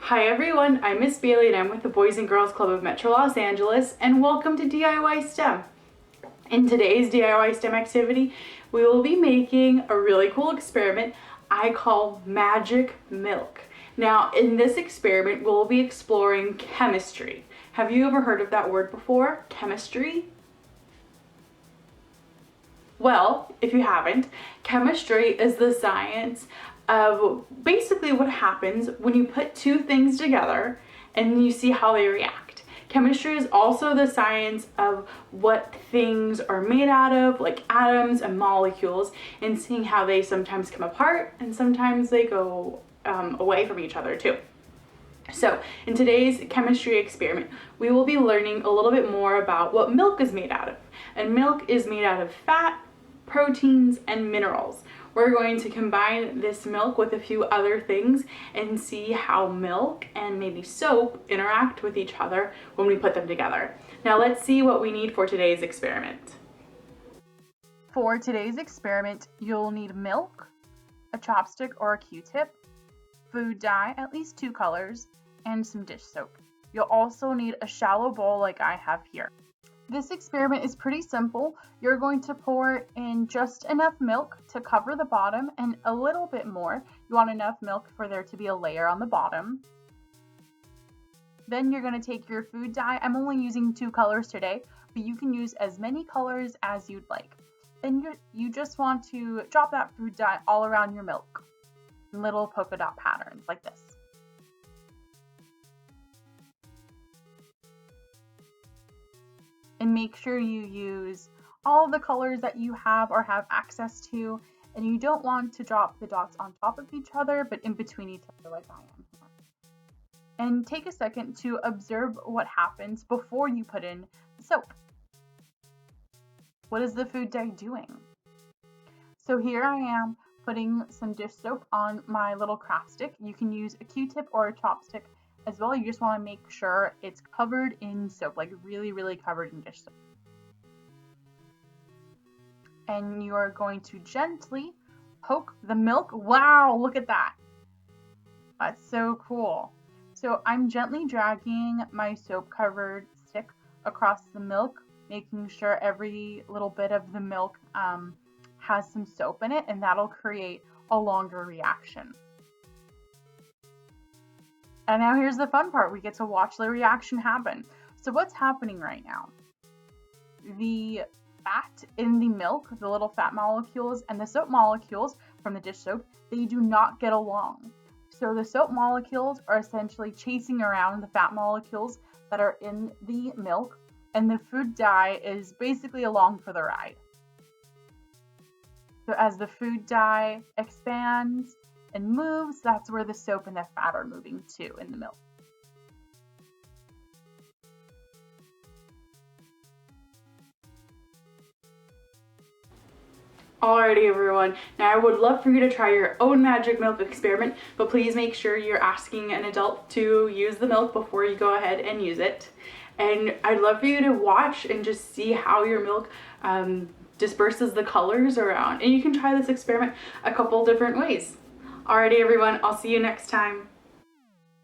Hi everyone, I'm Miss Bailey and I'm with the Boys and Girls Club of Metro Los Angeles, and welcome to DIY STEM. In today's DIY STEM activity, we will be making a really cool experiment I call Magic Milk. Now, in this experiment, we'll be exploring chemistry. Have you ever heard of that word before? Chemistry? Well, if you haven't, chemistry is the science of basically what happens when you put two things together and you see how they react. Chemistry is also the science of what things are made out of, like atoms and molecules, and seeing how they sometimes come apart and sometimes they go away from each other too. So in today's chemistry experiment, we will be learning a little bit more about what milk is made out of. And milk is made out of fat, proteins, and minerals. We're going to combine this milk with a few other things and see how milk and maybe soap interact with each other when we put them together. Now let's see what we need for today's experiment. For today's experiment, you'll need milk, a chopstick or a Q-tip, food dye, at least 2 colors, and some dish soap. You'll also need a shallow bowl like I have here. This experiment is pretty simple. You're going to pour in just enough milk to cover the bottom and a little bit more. You want enough milk for there to be a layer on the bottom. Then you're going to take your food dye. I'm only using 2 colors today, but you can use as many colors as you'd like. Then you just want to drop that food dye all around your milk in little polka dot patterns like this. And make sure you use all the colors that you have or have access to, and you don't want to drop the dots on top of each other but in between each other like I am here. And take a second to observe what happens before you put in the soap. What is the food dye doing? So here I am putting some dish soap on my little craft stick. You can use a Q-tip or a chopstick as well. You just want to make sure it's covered in soap, like really covered in dish soap. And you are going to gently poke the milk. Wow, look at that. That's so cool. So I'm gently dragging my soap covered stick across the milk, making sure every little bit of the milk has some soap in it, and that'll create a longer reaction. And now here's the fun part. We get to watch the reaction happen. So what's happening right now? The fat in the milk, the little fat molecules, and the soap molecules from the dish soap, they do not get along. So the soap molecules are essentially chasing around the fat molecules that are in the milk, and the food dye is basically along for the ride. So as the food dye expands and moves, that's where the soap and the fat are moving to in the milk. Alrighty everyone, now I would love for you to try your own magic milk experiment, but please make sure you're asking an adult to use the milk before you go ahead and use it. And I'd love for you to watch and just see how your milk disperses the colors around. And you can try this experiment a couple different ways. Alrighty everyone, I'll see you next time.